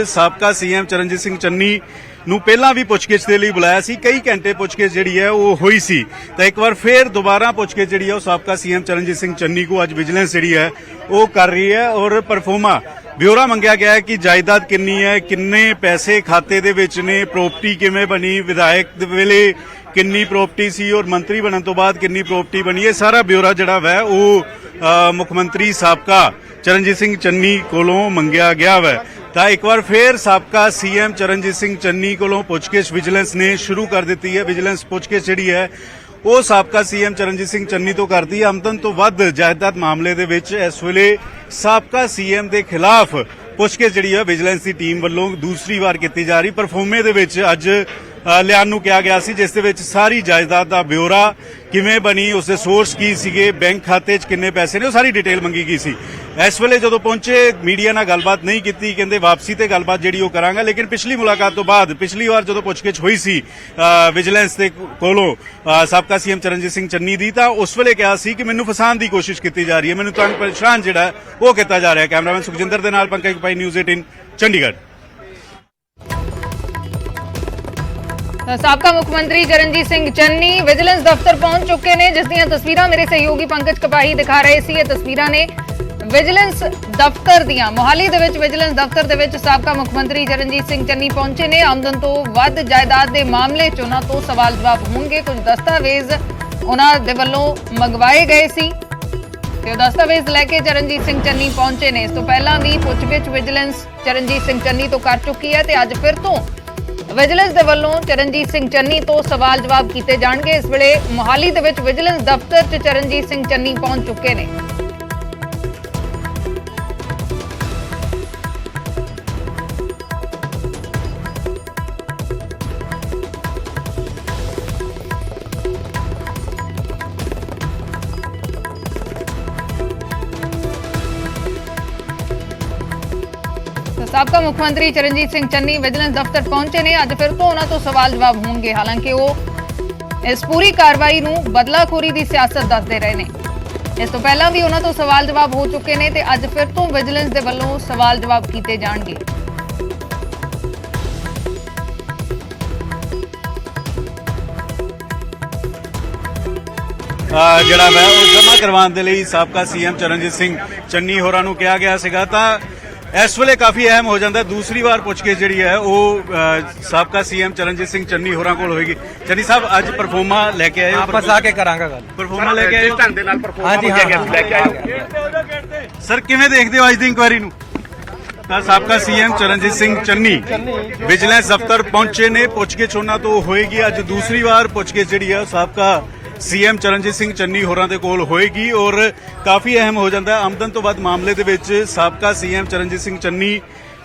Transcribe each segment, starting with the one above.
ਸਾਬਕਾ ਸੀਐਮ ਚਰਨਜੀਤ ਸਿੰਘ ਚੰਨੀ ਨੂੰ ਪਹਿਲਾਂ ਵੀ ਪੁੱਛਗਿੱਛ ਦੇ ਲਈ ਬੁਲਾਇਆ ਸੀ। ਕਈ ਘੰਟੇ ਪੁੱਛਗਿੱਛ ਜਿਹੜੀ ਹੈ ਉਹ ਹੋਈ ਸੀ ਤਾਂ ਇੱਕ ਵਾਰ ਫੇਰ ਦੁਬਾਰਾ ਪੁੱਛਗਿੱਛ ਜਿਹੜੀ ਹੈ ਉਹ ਸਾਬਕਾ ਸੀਐਮ ਚਰਨਜੀਤ ਸਿੰਘ ਚੰਨੀ को ਅੱਜ ਵਿਜੀਲੈਂਸ ਜਿਹੜੀ ਹੈ ਉਹ ਕਰ ਰਹੀ ਹੈ ਔਰ ਪਰਫੋਰਮਾ ब्यौरा मंगया गया है कि जायदाद किन्नी है, किन्ने पैसे खाते दे विच ने, प्रॉपर्टी किवें बनी, विधायक वेले किन्नी प्रॉपर्टी सी और मंत्री बनने तो बाद किन्नी प्रॉपर्टी बनी। ये सारा ब्यौरा जिहड़ा वै वो मुख्यमंत्री साबका चरणजीत सिंह चन्नी कोलों मंगया गया वै। ਤਾਂ एक बार फिर साबका सीएम चरणजीत सिंह चन्नी कोलों पुछगिछ विजिलेंस ने शुरू कर दी है। विजिलेंस पुछगिछ जिहड़ी है ਉਹ ਸਾਬਕਾ ਸੀਐਮ ਚਰਨਜੀਤ ਸਿੰਘ ਚੰਨੀ ਤੋਂ ਕਰਦੀ ਹੈ। ਆਮਦਨ ਤੋਂ ਵੱਧ ਜਾਇਦਾਦ ਮਾਮਲੇ ਦੇ ਵਿੱਚ ਇਸ ਵੇਲੇ ਸਾਬਕਾ ਸੀਐਮ ਦੇ ਖਿਲਾਫ ਪੁੱਛਗਿੱਛ ਜਿਹੜੀ ਹੈ ਵਿਜੀਲੈਂਸ ਦੀ ਟੀਮ ਵੱਲੋਂ ਦੂਸਰੀ ਵਾਰ ਕੀਤੀ ਜਾ ਰਹੀ। ਪਰਫੋਰਮੇ ਦੇ ਵਿੱਚ ਅੱਜ ਲਿਆਉਣ ਨੂੰ ਕਿਹਾ ਗਿਆ ਸੀ, ਜਿਸ ਦੇ ਵਿੱਚ ਸਾਰੀ ਜਾਇਦਾਦ ਦਾ ਬਿਊਰਾ ਕਿਵੇਂ ਬਣੀ, ਉਸਦੇ ਸੋਰਸ ਕੀ ਸੀਗੇ, ਬੈਂਕ ਖਾਤੇ 'ਚ ਕਿੰਨੇ ਪੈਸੇ ਨੇ, ਉਹ ਸਾਰੀ ਡਿਟੇਲ ਮੰਗੀ ਗਈ ਸੀ। ਇਸ ਵੇਲੇ ਜਦੋਂ ਪਹੁੰਚੇ ਮੀਡੀਆ ਨਾਲ ਗੱਲਬਾਤ ਨਹੀਂ ਕੀਤੀ, ਕਹਿੰਦੇ ਵਾਪਸੀ ਤੇ ਗੱਲਬਾਤ ਜਿਹੜੀ ਉਹ ਕਰਾਂਗਾ। ਲੇਕਿਨ ਪਿਛਲੀ ਮੁਲਾਕਾਤ ਤੋਂ ਬਾਅਦ ਪਿਛਲੀ ਵਾਰ ਜਦੋਂ ਪੁੱਛਗਿੱਛ ਹੋਈ ਸੀ ਵਿਜੀਲੈਂਸ ਦੇ ਕੋਲੋਂ ਸਾਬਕਾ ਸੀਐਮ ਚਰਨਜੀਤ ਸਿੰਘ ਚੰਨੀ ਦੀ, ਤਾਂ ਉਸ ਵੇਲੇ ਕਿਹਾ ਸੀ ਕਿ ਮੈਨੂੰ ਫਸਾਉਣ ਦੀ ਕੋਸ਼ਿਸ਼ ਕੀਤੀ ਜਾ ਰਹੀ ਹੈ, ਮੈਨੂੰ ਤੰਗ ਪਰੇਸ਼ਾਨ ਜਿਹੜਾ ਉਹ ਕੀਤਾ ਜਾ ਰਿਹਾ। ਕੈਮਰਾਮੈਨ ਸੁਖਜਿੰਦਰ ਦੇ ਨਾਲ ਪੰਕਜ ਭਾਈ, ਨਿਊਜ਼ 18 ਚੰਡੀਗੜ੍ਹ। ਸਾਬਕਾ ਮੁੱਖ ਮੰਤਰੀ ਚਰਨਜੀਤ ਸਿੰਘ ਚੰਨੀ ਵਿਜੀਲੈਂਸ ਦਫ਼ਤਰ ਪਹੁੰਚ ਚੁੱਕੇ ਨੇ, ਜਿਸ ਦੀਆਂ ਤਸਵੀਰਾਂ ਮੇਰੇ ਸਹਿਯੋਗੀ ਪੰਕਜ ਕਪਾਹੀ ਦਿਖਾ ਰਹੇ ਸੀ। ਇਹ ਤਸਵੀਰਾਂ ਨੇ ਵਿਜੀਲੈਂਸ ਦਫ਼ਤਰ ਦੀਆਂ। ਮੋਹਾਲੀ ਦੇ ਵਿੱਚ ਵਿਜੀਲੈਂਸ ਦਫ਼ਤਰ ਦੇ ਵਿੱਚ ਸਾਬਕਾ ਮੁੱਖ ਮੰਤਰੀ ਚਰਨਜੀਤ ਸਿੰਘ ਚੰਨੀ ਪਹੁੰਚੇ ਨੇ। ਆਮਦਨ ਤੋਂ ਵੱਧ ਜਾਇਦਾਦ ਦੇ ਮਾਮਲੇ 'ਚ ਉਹਨਾਂ ਤੋਂ ਸਵਾਲ ਜਵਾਬ ਹੋਣਗੇ। ਕੁਝ ਦਸਤਾਵੇਜ਼ ਉਹਨਾਂ ਦੇ ਵੱਲੋਂ ਮੰਗਵਾਏ ਗਏ ਸੀ ਤੇ ਉਹ ਦਸਤਾਵੇਜ਼ ਲੈ ਕੇ ਚਰਨਜੀਤ ਸਿੰਘ ਚੰਨੀ ਪਹੁੰਚੇ ਨੇ। ਇਸ ਤੋਂ ਪਹਿਲਾਂ ਵੀ ਪੁੱਛਗਿੱਛ ਵਿਜੀਲੈਂਸ ਚਰਨਜੀਤ ਸਿੰਘ ਚੰਨੀ ਤੋਂ ਕਰ ਚੁੱਕੀ ਹੈ ਤੇ ਅੱਜ ਫਿਰ ਤੋਂ ਵਿਜੀਲੈਂਸ ਦੇ ਵੱਲੋਂ ਚਰਨਜੀਤ ਸਿੰਘ ਚੰਨੀ ਤੋਂ ਸਵਾਲ ਜਵਾਬ ਕੀਤੇ ਜਾਣਗੇ। ਇਸ ਵੇਲੇ ਮੋਹਾਲੀ ਦੇ ਵਿੱਚ ਵਿਜੀਲੈਂਸ ਦਫ਼ਤਰ 'ਚ ਚਰਨਜੀਤ ਸਿੰਘ ਚੰਨੀ ਪਹੁੰਚ ਚੁੱਕੇ ਨੇ। ਸਾਬਕਾ ਮੁੱਖ ਮੰਤਰੀ ਚਰਨਜੀਤ ਸਿੰਘ ਚੰਨੀ ਵਿਜੀਲੈਂਸ ਦਫ਼ਤਰ ਪਹੁੰਚੇ ਨੇ। ਅੱਜ ਫਿਰ ਤੋਂ ਉਹਨਾਂ ਤੋਂ ਸਵਾਲ ਜਵਾਬ ਹੋਣਗੇ। ਹਾਲਾਂਕਿ ਉਹ ਇਸ ਪੂਰੀ ਕਾਰਵਾਈ ਨੂੰ ਬਦਲਾਖੋਰੀ ਦੀ ਸਿਆਸਤ ਦੱਸਦੇ ਰਹੇ ਨੇ। ਇਸ ਤੋਂ ਪਹਿਲਾਂ ਵੀ ਉਹਨਾਂ ਤੋਂ ਸਵਾਲ ਜਵਾਬ ਹੋ ਚੁੱਕੇ ਨੇ ਤੇ ਅੱਜ ਫਿਰ ਤੋਂ ਵਿਜੀਲੈਂਸ ਦੇ ਵੱਲੋਂ ਸਵਾਲ ਜਵਾਬ ਕੀਤੇ ਜਾਣਗੇ। ਜਿਹੜਾ ਵਾ ਉਹ ਜਮ੍ਹਾਂ ਕਰਵਾਉਣ ਦੇ ਲਈ ਸਾਬਕਾ ਸੀਐਮ ਚਰਨਜੀਤ ਸਿੰਘ ਚੰਨੀ ਹੋਰਾਂ ਨੂੰ ਕਿਹਾ ਗਿਆ ਸੀਗਾ। ਤਾਂ ਇਸ ਵੇਲੇ ਕਾਫੀ ਅਹਿਮ ਹੋ ਜਾਂਦਾ। ਦੂਸਰੀ ਵਾਰ ਪੁੱਛਗਿੱਛ ਜਿਹੜੀ ਹੈ ਉਹ ਸਾਬਕਾ ਸੀਐਮ ਚਰਨਜੀਤ ਸਿੰਘ ਚੰਨੀ ਹੋਰਾਂ ਕੋਲ ਹੋਏਗੀ। ਚੰਨੀ ਸਾਹਿਬ ਅੱਜ ਪਰਫੋਰਮਾ ਲੈ ਕੇ ਆਏ ਹੋ? ਵਾਪਸ ਆ ਕੇ ਕਰਾਂਗਾ ਗੱਲ। ਪਰਫੋਰਮਾ ਲੈ ਕੇ ਆਏ ਢੰਗ ਦੇ ਨਾਲ ਪਰਫੋਰਮਾ ਲੈ ਕੇ ਆਏ ਸਰ, ਕਿਵੇਂ ਦੇਖਦੇ ਹੋ ਅੱਜ ਦੀ ਇਨਕੁਆਇਰੀ ਨੂੰ? ਤਾਂ ਸਾਬਕਾ ਸੀਐਮ ਚਰਨਜੀਤ ਸਿੰਘ ਚੰਨੀ ਵਿਜੀਲੈਂਸ ਦਫ਼ਤਰ ਪਹੁੰਚੇ ਨੇ। ਪੁੱਛਗਿੱਛ ਉਹਨਾਂ ਤੋਂ ਹੋਏਗੀ। ਅੱਜ ਦੂਸਰੀ ਵਾਰ ਪੁੱਛਗਿੱਛ ਜਿਹੜੀ ਹੈ ਸਾਬਕਾ ਸੀਐਮ ਚਰਨਜੀਤ ਸਿੰਘ ਚੰਨੀ ਹੋਰਾਂ ਦੇ ਕੋਲ ਹੋਏਗੀ ਔਰ ਕਾਫੀ ਅਹਿਮ ਹੋ ਜਾਂਦਾ। ਆਮਦਨ ਤੋਂ ਵੱਧ ਮਾਮਲੇ ਦੇ ਵਿੱਚ ਸਾਬਕਾ ਸੀਐਮ ਚਰਨਜੀਤ ਸਿੰਘ ਚੰਨੀ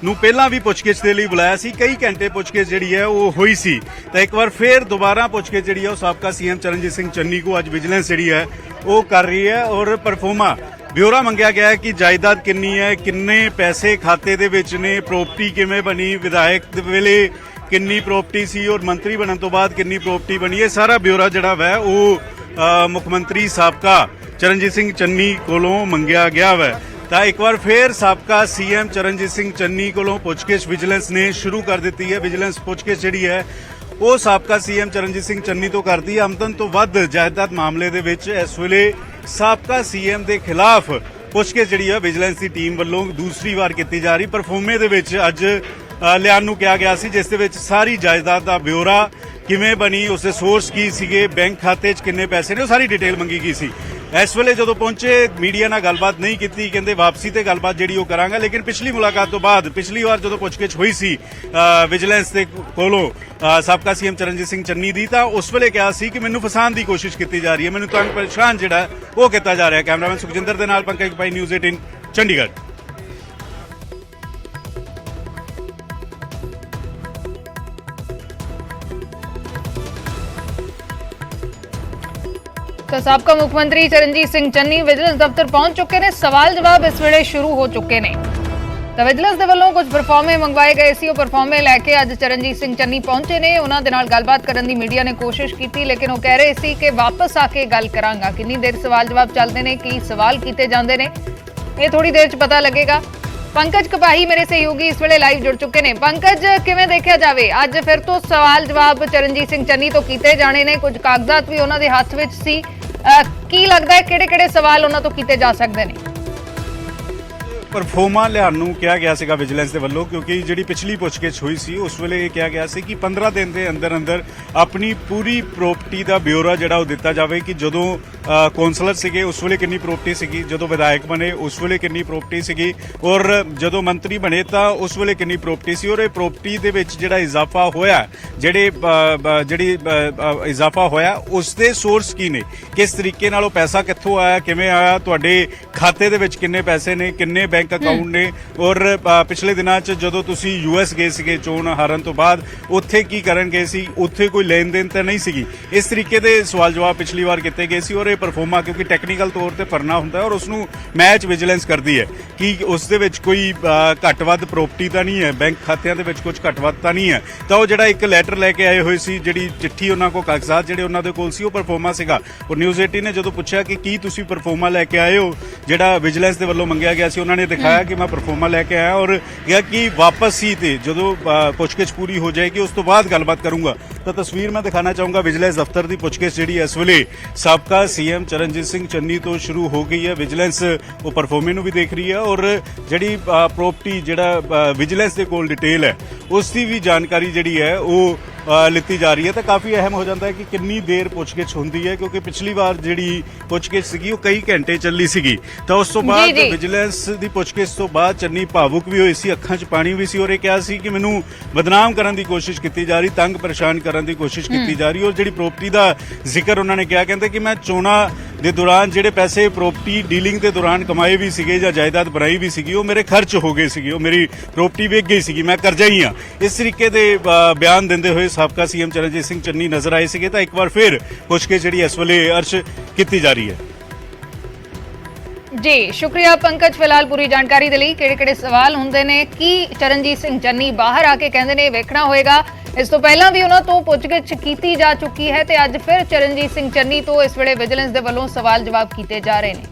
ਨੂੰ ਪਹਿਲਾਂ ਵੀ ਪੁੱਛਗਿੱਛ ਦੇ ਲਈ ਬੁਲਾਇਆ ਸੀ। ਕਈ ਘੰਟੇ ਪੁੱਛਗਿੱਛ ਜਿਹੜੀ ਹੈ ਉਹ ਹੋਈ ਸੀ ਤਾਂ ਇੱਕ ਵਾਰ ਫੇਰ ਦੁਬਾਰਾ ਪੁੱਛਗਿੱਛ ਜਿਹੜੀ ਹੈ ਉਹ ਸਾਬਕਾ ਸੀਐਮ ਚਰਨਜੀਤ ਸਿੰਘ ਚੰਨੀ को ਅੱਜ ਵਿਜੀਲੈਂਸ ਜਿਹੜੀ ਹੈ ਉਹ ਕਰ ਰਹੀ ਹੈ ਔਰ ਪਰਫੋਰਮਾ ब्यौरा मंगया गया है कि जायदाद किन्नी है, किन्ने पैसे खाते दे विच ने, प्रॉपर्टी किवें बनी, विधायक वेले किन्नी प्रॉपर्टी सी और मंत्री बनने तो बाद किन्नी प्रॉपर्टी बनी। ये सारा ब्यौरा जिहड़ा वै वो मुख्यमंत्री साबका चरणजीत सिंह चन्नी कोलों मंगया गया वै। ਤਾਂ ਇੱਕ ਵਾਰ ਫੇਰ ਸਾਬਕਾ ਸੀਐਮ ਚਰਨਜੀਤ ਸਿੰਘ ਚੰਨੀ ਕੋਲੋਂ ਪੁੱਛਗਿੱਛ ਵਿਜੀਲੈਂਸ ਨੇ ਸ਼ੁਰੂ ਕਰ ਦਿੱਤੀ ਹੈ। ਵਿਜੀਲੈਂਸ ਪੁੱਛਗਿੱਛ ਜਿਹੜੀ ਹੈ ਉਹ ਸਾਬਕਾ ਸੀਐਮ ਚਰਨਜੀਤ ਸਿੰਘ ਚੰਨੀ ਤੋਂ ਕਰਦੀ ਹੈ। ਆਮਦਨ ਤੋਂ ਵੱਧ ਜਾਇਦਾਦ ਮਾਮਲੇ ਦੇ ਵਿੱਚ ਇਸ ਵੇਲੇ ਸਾਬਕਾ ਸੀਐਮ ਦੇ ਖਿਲਾਫ ਪੁੱਛਗਿੱਛ ਜਿਹੜੀ ਹੈ ਵਿਜੀਲੈਂਸ ਦੀ ਟੀਮ ਵੱਲੋਂ ਦੂਸਰੀ ਵਾਰ ਕੀਤੀ ਜਾ ਰਹੀ। ਪਰਫੋਰਮੇ ਦੇ ਵਿੱਚ ਅੱਜ ਲਿਆਉਣ ਨੂੰ ਕਿਹਾ ਗਿਆ ਸੀ, ਜਿਸ ਦੇ ਵਿੱਚ ਸਾਰੀ ਜਾਇਦਾਦ ਦਾ ਬਿਊਰਾ ਕਿਵੇਂ ਬਣੀ, ਉਸਦੇ ਸੋਰਸ ਕੀ ਸੀਗੇ, ਬੈਂਕ ਖਾਤੇ 'ਚ ਕਿੰਨੇ ਪੈਸੇ ਨੇ, ਉਹ ਸਾਰੀ ਡਿਟੇਲ ਮੰਗੀ ਗਈ ਸੀ। ਇਸ ਵੇਲੇ ਜਦੋਂ ਪਹੁੰਚੇ ਮੀਡੀਆ ਨਾਲ ਗੱਲਬਾਤ ਨਹੀਂ ਕੀਤੀ, ਕਹਿੰਦੇ ਵਾਪਸੀ ਤੇ ਗੱਲਬਾਤ ਜਿਹੜੀ ਉਹ ਕਰਾਂਗਾ। ਲੇਕਿਨ ਪਿਛਲੀ ਮੁਲਾਕਾਤ ਤੋਂ ਬਾਅਦ ਪਿਛਲੀ ਵਾਰ ਜਦੋਂ ਪੁੱਛਗਿੱਛ ਹੋਈ ਸੀ ਵਿਜੀਲੈਂਸ ਦੇ ਕੋਲੋਂ ਸਾਬਕਾ ਸੀਐਮ ਚਰਨਜੀਤ ਸਿੰਘ ਚੰਨੀ ਦੀ, ਤਾਂ ਉਸ ਵੇਲੇ ਕਿਹਾ ਸੀ ਕਿ ਮੈਨੂੰ ਫਸਾਉਣ ਦੀ ਕੋਸ਼ਿਸ਼ ਕੀਤੀ ਜਾ ਰਹੀ ਹੈ, ਮੈਨੂੰ ਤੰਗ ਪਰੇਸ਼ਾਨ ਜਿਹੜਾ ਉਹ ਕੀਤਾ ਜਾ ਰਿਹਾ। ਕੈਮਰਾਮੈਨ ਸੁਖਜਿੰਦਰ ਦੇ ਨਾਲ ਪੰਕਜ ਭਾਈ, ਨਿਊਜ਼ 18 ਚੰਡੀਗੜ੍ਹ। तो साबका मुख मंत्री चरणजीत सिंह चन्नी विजिलेंस दफ्तर पहुंच चुके ने। सवाल जवाब इस वेले शुरू हो चुके ने। तो विजिलेंस के वालों कुछ परफॉर्मे मंगवाए गए सी, परफॉर्मे लैके अज चरणजीत सिंह चन्नी पहुंचे ने। उन्होंने नाल गलबात करने की मीडिया ने कोशिश की, लेकिन वो कह रहे सी कि वापस आके गल करांगा। कितनी देर सवाल जवाब चलते हैं, की सवाल किए जाते हैं, ये थोड़ी देर च पता लगेगा। ਪੰਕਜ ਕਪਾਹੀ ਮੇਰੇ ਸਹਿਯੋਗੀ ਇਸ ਵੇਲੇ ਲਾਈਵ ਜੁੜ ਚੁੱਕੇ ਨੇ। ਪੰਕਜ, ਕਿਵੇਂ ਦੇਖਿਆ ਜਾਵੇ ਅੱਜ ਫਿਰ ਤੋਂ ਸਵਾਲ ਜਵਾਬ ਚਰਨਜੀਤ ਸਿੰਘ ਚੰਨੀ ਤੋਂ ਕੀਤੇ ਜਾਣੇ ਨੇ, ਕੁਝ ਕਾਗਜ਼ਾਤ ਵੀ ਉਹਨਾਂ ਦੇ ਹੱਥ ਵਿੱਚ ਸੀ। ਕੀ ਲੱਗਦਾ ਹੈ ਕਿਹੜੇ-ਕਿਹੜੇ ਸਵਾਲ ਉਹਨਾਂ ਤੋਂ ਕੀਤੇ ਜਾ ਸਕਦੇ ਨੇ? ਪਰਫੋਰਮਾ ਲਿਆਉਣ ਨੂੰ ਕਿਹਾ ਗਿਆ ਸੀਗਾ ਵਿਜੀਲੈਂਸ ਦੇ ਵੱਲੋਂ, ਕਿਉਂਕਿ ਜਿਹੜੀ ਪਿਛਲੀ ਪੁੱਛਗਿੱਛ ਹੋਈ ਸੀ ਉਸ ਵੇਲੇ ਇਹ ਕਿਹਾ ਗਿਆ ਸੀ ਕਿ 15 ਦਿਨ ਦੇ ਅੰਦਰ ਅੰਦਰ ਆਪਣੀ ਪੂਰੀ ਪ੍ਰਾਪਰਟੀ ਦਾ ਬਿਊਰਾ ਜਿਹੜਾ ਉਹ ਦਿੱਤਾ ਜਾਵੇ ਕਿ ਜਦੋਂ ਕੌਂਸਲਰ ਸੀਗੇ ਉਸ ਵੇਲੇ ਕਿੰਨੀ ਪ੍ਰਾਪਰਟੀ ਸੀਗੀ, ਜਦੋਂ ਵਿਧਾਇਕ ਬਣੇ ਉਸ ਵੇਲੇ ਕਿੰਨੀ ਪ੍ਰਾਪਰਟੀ ਸੀਗੀ, ਔਰ ਜਦੋਂ ਮੰਤਰੀ ਬਣੇ ਤਾਂ ਉਸ ਵੇਲੇ ਕਿੰਨੀ ਪ੍ਰਾਪਰਟੀ ਸੀ, ਔਰ ਇਹ ਪ੍ਰਾਪਰਟੀ ਦੇ ਵਿੱਚ ਜਿਹੜਾ ਇਜ਼ਾਫਾ ਹੋਇਆ, ਜਿਹੜੀ ਇਜ਼ਾਫਾ ਹੋਇਆ ਉਸ ਦੇ ਸੋਰਸ ਕੀ ਨੇ, ਕਿਸ ਤਰੀਕੇ ਨਾਲ ਉਹ ਪੈਸਾ ਕਿੱਥੋਂ ਆਇਆ, ਕਿਵੇਂ ਆਇਆ, ਤੁਹਾਡੇ ਖਾਤੇ ਦੇ ਵਿੱਚ ਕਿੰਨੇ ਪੈਸੇ ਨੇ, ਕਿੰਨੇ ਬੈਂਕ ਅਕਾਊਂਟ ਨੇ, ਔਰ ਪਿਛਲੇ ਦਿਨਾਂ 'ਚ ਜਦੋਂ ਤੁਸੀਂ ਯੂਐਸ ਗਏ ਸੀਗੇ ਚੋਣ ਹਾਰਨ ਤੋਂ ਬਾਅਦ ਉੱਥੇ ਕੀ ਕਰਨ ਗਏ ਸੀ, ਉੱਥੇ ਕੋਈ ਲੈਣ ਦੇਣ ਤਾਂ ਨਹੀਂ ਸੀਗੀ। ਇਸ ਤਰੀਕੇ ਦੇ ਸਵਾਲ ਜਵਾਬ ਪਿਛਲੀ ਵਾਰ ਕੀਤੇ ਗਏ ਸੀ, ਔਰ ਇਹ ਪਰਫੋਰਮਾ ਕਿਉਂਕਿ ਟੈਕਨੀਕਲ ਤੌਰ ਤੇ ਭਰਨਾ ਹੁੰਦਾ ਹੈ ਔਰ ਉਸ ਨੂੰ ਮੈਚ ਵਿਜੀਲੈਂਸ ਕਰਦੀ ਹੈ ਕਿ ਉਸ ਦੇ ਵਿੱਚ ਕੋਈ ਘੱਟ ਵੱਧ ਪ੍ਰਾਪਰਟੀ ਤਾਂ ਨਹੀਂ ਹੈ, ਬੈਂਕ ਖਾਤਿਆਂ ਦੇ ਵਿੱਚ ਕੁਝ ਘੱਟ ਵੱਧ ਤਾਂ ਨਹੀਂ ਹੈ। ਤਾਂ ਉਹ ਜਿਹੜਾ ਇੱਕ ਲੈਟਰ ਲੈ ਕੇ ਆਏ ਹੋਏ ਸੀ, ਜਿਹੜੀ ਚਿੱਠੀ ਉਹਨਾਂ ਕੋਲ ਕਾਗਜ਼ਾਤ ਜਿਹੜੇ ਉਹਨਾਂ ਦੇ ਕੋਲ ਸੀ ਉਹ ਪਰਫੋਰਮਾ ਸੀਗਾ। ਔਰ ਨਿਊਜ਼ 18 ਨੇ ਜਦੋਂ ਪੁੱਛਿਆ ਕਿ ਕੀ ਤੁਸੀਂ ਪਰਫੋਰਮਾ ਲੈ ਕੇ ਆਏ ਹੋ ਜਿਹੜਾ ਵਿਜੀਲੈਂਸ ਦੇ ਵੱਲੋਂ ਮੰਗਿਆ ਗਿਆ ਸੀ, ਉਹਨਾਂ ਨੇ ਦਿਖਾਇਆ ਕਿ ਮੈਂ ਪਰਫੋਰਮਾ ਲੈ ਕੇ ਆਇਆ ਔਰ ਕਿਹਾ ਕਿ ਵਾਪਸ ਹੀ ਤੇ ਜਦੋਂ ਪੁੱਛਗਿੱਛ ਪੂਰੀ ਹੋ ਜਾਏਗੀ ਉਸ ਤੋਂ ਬਾਅਦ ਗੱਲਬਾਤ ਕਰੂੰਗਾ। ਤਾਂ ਤਸਵੀਰ ਮੈਂ ਦਿਖਾਣਾ ਚਾਹੂੰਗਾ ਵਿਜੀਲੈਂਸ ਦਫ਼ਤਰ ਦੀ ਪੁੱਛਗਿੱਛ ਜਿਹੜੀ ਇਸ ਵੇਲੇ ਸਾਬਕਾ ਸੀਐਮ ਚਰਨਜੀਤ ਸਿੰਘ ਚੰਨੀ ਤੋਂ ਸ਼ੁਰੂ ਹੋ ਗਈ ਹੈ। ਵਿਜੀਲੈਂਸ ਉਹ ਪਰਫੋਰਮੇ ਨੂੰ ਵੀ ਦੇਖ ਰਹੀ ਹੈ ਔਰ ਜਿਹੜੀ ਪ੍ਰਾਪਰਟੀ ਜਿਹੜਾ ਵਿਜੀਲੈਂਸ ਦੇ ਕੋਲ ਡਿਟੇਲ ਹੈ ਉਸ ਦੀ ਵੀ ਜਾਣਕਾਰੀ ਜਿਹੜੀ ਹੈ ਉਹ ਲਿੱਤੀ ਜਾ ਰਹੀ ਹੈ। ਤਾਂ ਕਾਫੀ ਅਹਿਮ ਹੋ ਜਾਂਦਾ ਹੈ ਕਿ ਕਿੰਨੀ ਦੇਰ ਪੁੱਛਗਿੱਛ ਹੁੰਦੀ ਹੈ, ਕਿਉਂਕਿ ਪਿਛਲੀ ਵਾਰ ਜਿਹੜੀ ਪੁੱਛਗਿੱਛ ਸੀਗੀ ਉਹ ਕਈ ਘੰਟੇ ਚੱਲੀ ਸੀਗੀ। ਤਾਂ ਉਸ ਤੋਂ ਬਾਅਦ ਵਿਜੀਲੈਂਸ ਦੀ ਪੁੱਛਗਿੱਛ ਤੋਂ ਬਾਅਦ ਚੰਨੀ ਭਾਵੁਕ ਵੀ ਹੋਈ ਸੀ, ਅੱਖਾਂ 'ਚ ਪਾਣੀ ਵੀ ਸੀ ਔਰ ਇਹ ਕਿਹਾ ਸੀ ਕਿ ਮੈਨੂੰ ਬਦਨਾਮ ਕਰਨ ਦੀ ਕੋਸ਼ਿਸ਼ ਕੀਤੀ ਜਾ ਰਹੀ, ਤੰਗ ਪਰੇਸ਼ਾਨ ਕਰਨ ਦੀ ਕੋਸ਼ਿਸ਼ ਕੀਤੀ ਜਾ ਰਹੀ। ਔਰ ਜਿਹੜੀ ਪ੍ਰਾਪਰਟੀ ਦਾ ਜ਼ਿਕਰ ਉਹਨਾਂ ਨੇ ਕਿਹਾ, ਕਹਿੰਦੇ ਕਿ ਮੈਂ ਚੋਣਾਂ ਦੇ ਦੌਰਾਨ ਜਿਹੜੇ ਪੈਸੇ ਪ੍ਰਾਪਰਟੀ ਡੀਲਿੰਗ ਦੇ ਦੌਰਾਨ ਕਮਾਏ ਵੀ ਸੀਗੇ ਜਾਂ ਜਾਇਦਾਦ ਬਣਾਈ ਵੀ ਸੀਗੀ ਉਹ ਮੇਰੇ ਖਰਚ ਹੋ ਗਏ ਸੀਗੇ, ਉਹ ਮੇਰੀ ਪ੍ਰਾਪਰਟੀ ਵੇਚ ਗਈ ਸੀਗੀ, ਮੈਂ ਕਰਜ਼ਾ ਹੀ ਹਾਂ। ਇਸ ਤਰੀਕੇ ਦੇ ਬਿਆਨ ਦਿੰਦੇ ਹੋਏ ਸਾਬਕਾ ਸੀਐਮ ਚਰਨਜੀਤ ਸਿੰਘ ਚੰਨੀ ਨਜ਼ਰ ਆਏ ਸੀਗੇ। ਤਾਂ ਇੱਕ ਵਾਰ ਫਿਰ ਪੁੱਛਗਿੱਛ ਜਿਹੜੀ ਇਸ ਵੇਲੇ ਅਰਸ਼ ਕੀਤੀ ਜਾ ਰਹੀ ਹੈ। ਜੀ ਸ਼ੁਕਰੀਆ ਪੰਕਜ, ਫਿਲਹਾਲ ਪੂਰੀ ਜਾਣਕਾਰੀ ਦੇ ਲਈ। ਕਿਹੜੇ-ਕਿਹੜੇ ਸਵਾਲ ਹੁੰਦੇ ਨੇ, ਕੀ ਚਰਨਜੀਤ ਸਿੰਘ ਚੰਨੀ ਬਾਹਰ ਆ ਕੇ ਕਹਿੰਦੇ ਨੇ, ਵੇਖਣਾ ਹੋਏਗਾ। ਇਸ ਤੋਂ ਪਹਿਲਾਂ ਵੀ ਉਹਨਾਂ ਤੋਂ ਪੁੱਛਗਿੱਛ ਕੀਤੀ ਜਾ ਚੁੱਕੀ ਹੈ ਤੇ ਅੱਜ ਫਿਰ ਚਰਨਜੀਤ ਸਿੰਘ ਚੰਨੀ ਤੋਂ ਇਸ ਵੇਲੇ ਵਿਜੀਲੈਂਸ ਦੇ ਵੱਲੋਂ ਸਵਾਲ ਜਵਾਬ ਕੀਤੇ ਜਾ ਰਹੇ ਨੇ।